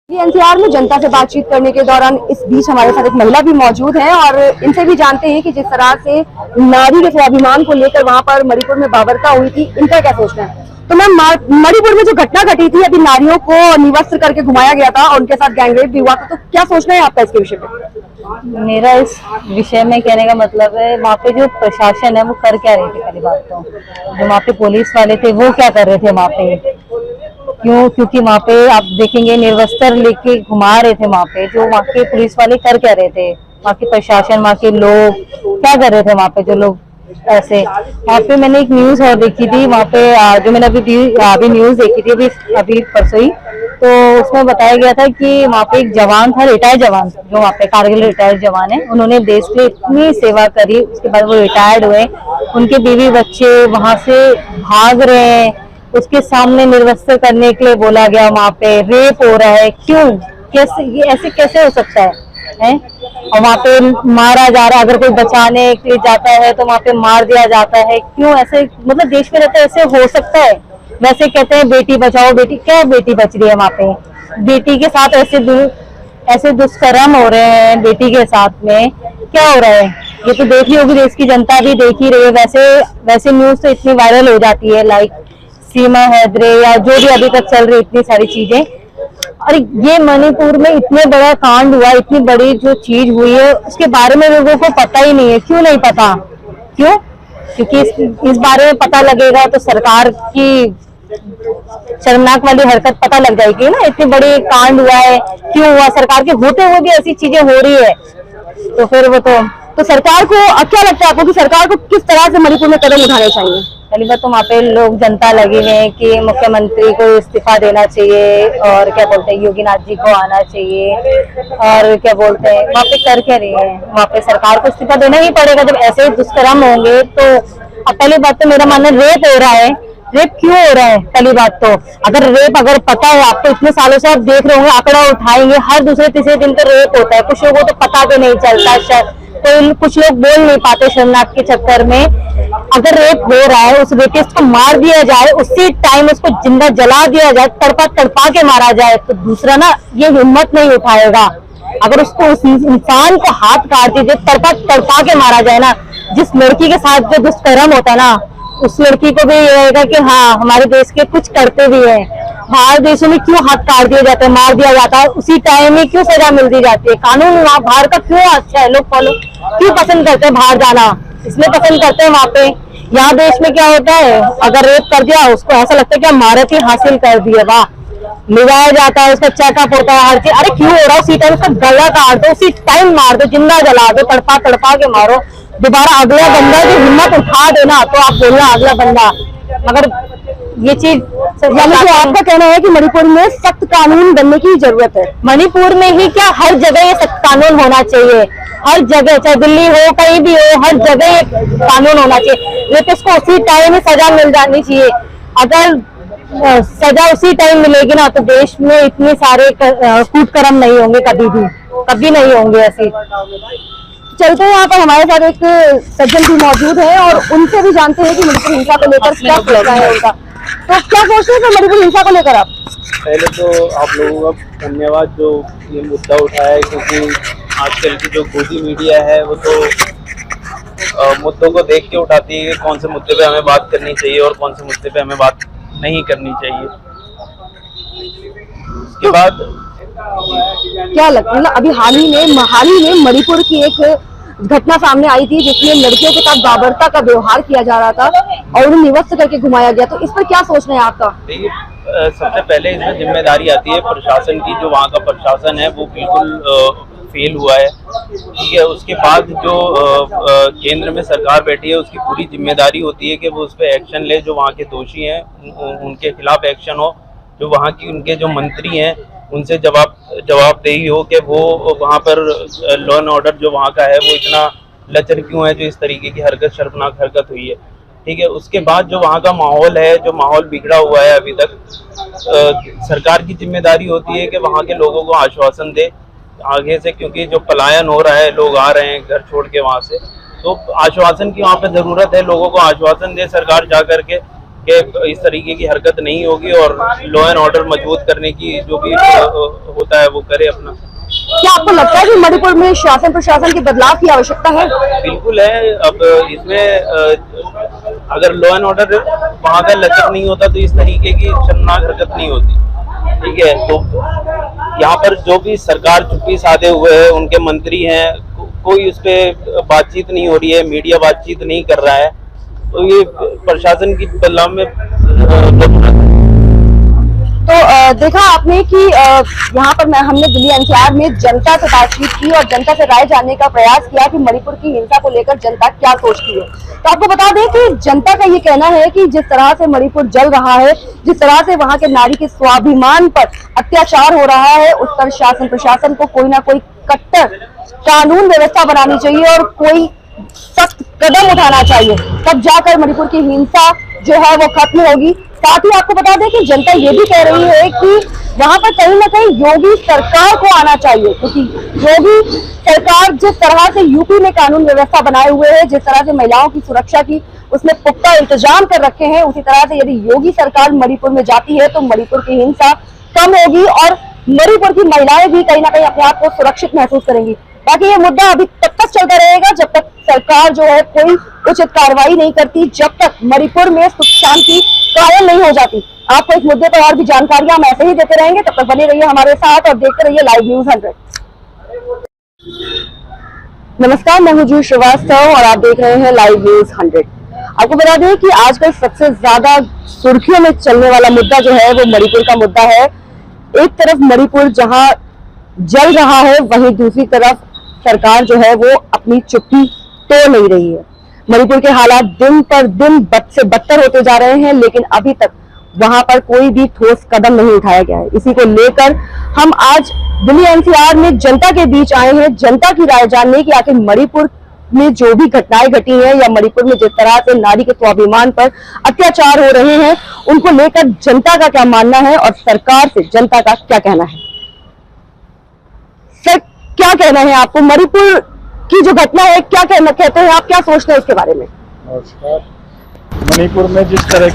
NCR में जनता से बातचीत करने के दौरान इस बीच हमारे साथ एक महिला भी मौजूद है और इनसे भी जानते हैं कि जिस तरह से नारी के स्वाभिमान को लेकर वहां पर मणिपुर में बाबरता हुई थी, इनका क्या सोचना है। तो मैम, मणिपुर में जो घटना घटी थी, अभी नारियों को निवस्त्र करके घुमाया गया था और उनके साथ गैंगरेप भी हुआ था, तो क्या सोचना है आपका इसके विषय पे। मेरा इस विषय में कहने का मतलब है, वहाँ पे जो प्रशासन है वो कर क्या रही थी। पहली बात तो जो वहाँ पे पुलिस वाले थे वो क्या कर रहे थे वहाँ पे, क्योंकि वहाँ पे आप देखेंगे निर्वस्त्र लेके घुमा रहे थे। वहाँ पे जो वहाँ के पुलिस वाले कर क्या रहे थे, वहाँ के प्रशासन, वहाँ के लोग क्या कर रहे थे वहाँ पे, जो लोग ऐसे। वहाँ पे मैंने एक न्यूज और देखी थी, वहाँ पे जो मैंने अभी न्यूज देखी थी अभी परसों ही, तो उसमें बताया गया था कि वहाँ पे एक जवान था, रिटायर्ड जवान, जो वहाँ पे कारगिल रिटायर्ड जवान है, उन्होंने देश के लिए इतनी सेवा करी, उसके बाद वो रिटायर्ड हुए, उनके बीवी बच्चे वहां से भाग रहे हैं, उसके सामने निर्वस्त्र करने के लिए बोला गया, वहाँ पे रेप हो रहा है। क्यों, कैसे, ये ऐसे कैसे हो सकता है? और वहाँ पे मारा जा रहा है, अगर कोई बचाने के लिए जाता है तो वहाँ पे मार दिया जाता है। क्यों ऐसे, मतलब देश में रहते ऐसे हो सकता है? वैसे कहते हैं बेटी बचाओ, बेटी क्या बेटी बच रही है वहाँ पे? बेटी के साथ ऐसे दुष्कर्म हो रहे हैं, बेटी के साथ में क्या हो रहा है, ये तो देख रही होगी, देश की जनता भी देख ही रही है। वैसे न्यूज तो इतनी वायरल हो जाती है, लाइक सीमा हैदरे या जो भी अभी तक चल रही इतनी सारी चीजें। और ये मणिपुर में इतने बड़ा कांड हुआ, इतनी बड़ी जो चीज हुई है, उसके बारे में लोगों को पता ही नहीं है। क्यों नहीं पता? क्यों? क्योंकि इस बारे में पता लगेगा तो सरकार की शर्मनाक वाली हरकत पता लग जाएगी ना। इतनी बड़ी कांड हुआ है, क्यों हुआ, सरकार के होते हुए भी ऐसी चीजें हो रही है, तो फिर वो तो सरकार को क्या लगता है आपको कि सरकार को किस तरह से मणिपुर में कदम उठाने चाहिए? पहली बात तो वहाँ पे लोग जनता लगी हुई है कि मुख्यमंत्री को इस्तीफा देना चाहिए, और क्या बोलते हैं योगी नाथ जी को आना चाहिए, और क्या बोलते हैं वहाँ पे कर क्या रही है, वहाँ पे सरकार को इस्तीफा देना ही पड़ेगा जब ऐसे दुष्कर्म होंगे। तो पहली बात तो मेरा मानना, रेप हो रहा है, रेप क्यों हो रहा है? पहली बात तो अगर पता है आपको, इतने सालों से आप देख रहे होंगे, आंकड़ा उठाएंगे, हर दूसरे तीसरे दिन तो रेप होता है। कुछ लोगों को तो पता भी नहीं चलता, तो कुछ लोग बोल नहीं पाते शर्मनाक के चक्कर में। अगर रेप हो रहा है, उस रेपिस्ट को मार दिया जाए, उसी टाइम उसको जिंदा जला दिया जाए, तड़पा के मारा जाए, तो दूसरा ना ये हिम्मत नहीं उठाएगा। अगर उसको उस इंसान को हाथ काट दीजिए, तड़पा के मारा जाए ना, जिस लड़की के साथ जो दुष्कर्म होता है ना, उस लड़की को भी ये रहेगा कि हाँ, हमारे देश के कुछ करते भी हैं। बाहर देशों में क्यों हाथ काट दिए जाते हैं, मार दिया जाता है, उसी टाइम में क्यों सजा मिल दी जाती है? कानून वहाँ बाहर का क्यों अच्छा है, लोग फॉलो क्यों पसंद करते हैं बाहर जाना? इसलिए पसंद करते हैं वहाँ पे। यहाँ देश में क्या होता है, अगर रेप कर दिया, उसको ऐसा लगता है कि महारत ही हासिल कर दी है, वाह, लिवाया जाता है, उसका चेकअप होता है, हर चीज। अरे क्यों हो रहा है? उसी टाइम उसका गला काट दो, उसी टाइम मार दो, जिंदा जला दो, तड़पा के मारो। दोबारा अगला बंदा जो हिम्मत उठा देना, तो आप बोलना अगला बंदा। मगर ये चीज, यानी कि आपका कहना है कि मणिपुर में सख्त कानून बनने की जरूरत है। मणिपुर में ही क्या, हर जगह ये सख्त कानून होना चाहिए, हर जगह, चाहे दिल्ली हो, कहीं भी हो, हर जगह कानून होना चाहिए। रेपिस्ट को उसी टाइम में सजा मिल जानी चाहिए। अगर सजा उसी टाइम मिलेगी ना, तो देश में इतने सारे कूटकर्म नहीं होंगे, कभी नहीं होंगे ऐसे। चलते हैं, यहाँ पर हमारे साथ एक सज्जन भी मौजूद है और उनसे भी जानते हैं कि मणिपुर हिंसा को लेकर क्या सोचना है उनका। तो क्या सोचते हैं मणिपुर हिंसा को लेकर आप? पहले तो आप लोगों का धन्यवाद जो ये मुद्दा उठाया है, क्योंकि आजकल की जो गोदी मीडिया है वो तो मुद्दों को देख के उठाती है कि कौन से मुद्दे पे हमें बात करनी चाहिए और कौन से मुद्दे पे हमें बात नहीं करनी चाहिए। उसके बाद क्या लगता है, मतलब अभी हाल ही में मणिपुर की एक घटना सामने आई थी जिसमें लड़कियों के साथ बाबरता का व्यवहार किया जा रहा था और उन्हें निवस्त करके घुमाया गया, तो इस पर क्या सोचना है आपका? देखिए, सबसे पहले इसमें जिम्मेदारी आती है प्रशासन की। जो वहाँ का प्रशासन है वो बिल्कुल फेल हुआ है, ठीक है। उसके बाद जो केंद्र में सरकार बैठी है, उसकी पूरी जिम्मेदारी होती है कि वो उस पर एक्शन ले, जो वहाँ के दोषी हैं उनके खिलाफ एक्शन हो, जो वहाँ की उनके जो मंत्री हैं उनसे जवाबदेही हो कि वो वहाँ पर लॉ एंड ऑर्डर जो वहाँ का है वो इतना लचर क्यों है, जो इस तरीके की शर्मनाक हरकत हुई है, ठीक है। उसके बाद जो वहाँ का माहौल है, जो माहौल बिगड़ा हुआ है अभी तक, सरकार की जिम्मेदारी होती है कि वहाँ के लोगों को आश्वासन दे आगे से, क्योंकि जो पलायन हो रहा है, लोग आ रहे हैं घर छोड़ के वहाँ से, तो आश्वासन की वहाँ पे ज़रूरत है। लोगों को आश्वासन दे सरकार जा करके, कि इस तरीके की हरकत नहीं होगी और लॉ एंड ऑर्डर मजबूत करने की जो भी होता है वो करे अपना। क्या आपको लगता है कि मणिपुर में शासन प्रशासन के बदलाव की आवश्यकता है? बिल्कुल है। अब इसमें अगर लॉ एंड ऑर्डर वहाँ का लचक नहीं होता तो इस तरीके की शर्मनाक हरकत नहीं होती। ठीक है, तो यहाँ पर जो भी सरकार चुप्पी साधे हुए है, उनके मंत्री हैं, कोई उस पर बातचीत नहीं हो रही है, मीडिया बातचीत नहीं कर रहा है, तो ये प्रशासन की बदलाव में तो देखा आपने कि यहाँ पर हमने दिल्ली एनसीआर में जनता से बातचीत की और जनता से राय जानने का प्रयास किया कि मणिपुर की हिंसा को लेकर जनता क्या सोचती है। तो आपको बता दें कि जनता का ये कहना है कि जिस तरह से मणिपुर जल रहा है, जिस तरह से वहाँ के नारी के स्वाभिमान पर अत्याचार हो रहा है, उस पर शासन प्रशासन को कोई ना कोई कट्टर कानून व्यवस्था बनानी चाहिए और कोई सख्त कदम उठाना चाहिए, तब जाकर मणिपुर की हिंसा जो है वो खत्म होगी। साथ ही आपको बता दें कि जनता ये भी कह रही है कि वहां पर कहीं ना कहीं योगी सरकार को आना चाहिए, क्योंकि योगी सरकार जिस तरह से यूपी में कानून व्यवस्था बनाए हुए है, जिस तरह से महिलाओं की सुरक्षा की उसने पुख्ता इंतजाम कर रखे हैं, उसी तरह से यदि योगी सरकार मणिपुर में जाती है तो मणिपुर की हिंसा कम होगी और मणिपुर की महिलाएं भी कहीं ना कहीं अपने आप को सुरक्षित महसूस करेंगी। बाकी ये मुद्दा अभी तब तक चलता रहेगा जब तक सरकार जो है कोई उचित कार्रवाई नहीं करती, जब तक मणिपुर में सुख शांति कायम नहीं हो जाती। आपको इस मुद्दे पर और भी जानकारियां हम ऐसे ही देते रहेंगे, तब तक बने रहिए हमारे साथ और देखते रहिए लाइव न्यूज 100। नमस्कार, मैं हूं जूही श्रीवास्तव और आप देख रहे हैं लाइव न्यूज 100। आपको बता दें कि आजकल सबसे ज्यादा सुर्खियों में चलने वाला मुद्दा जो है वो मणिपुर का मुद्दा है। एक तरफ मणिपुर जहां जल रहा है, वहीं दूसरी तरफ सरकार जो है वो अपनी चुप्पी तोड़ नहीं रही है। मणिपुर के हालात दिन पर दिन बद से बदतर होते जा रहे हैं, लेकिन अभी तक वहां पर कोई भी ठोस कदम नहीं उठाया गया है। इसी को लेकर हम आज दिल्ली एनसीआर में जनता के बीच आए हैं, जनता की राय जानने की आखिर मणिपुर में जो भी घटनाएं घटी हैं या मणिपुर में जिस तरह से नारी के स्वाभिमान पर अत्याचार हो रहे हैं, उनको लेकर जनता का क्या मानना है और सरकार से जनता का क्या कहना है। सर, क्या कहना है आपको मणिपुर की जो घटना है, क्या कहते हैं आप, क्या सोचते हैं उसके बारे में? नमस्कार। मणिपुर में जिस तरह की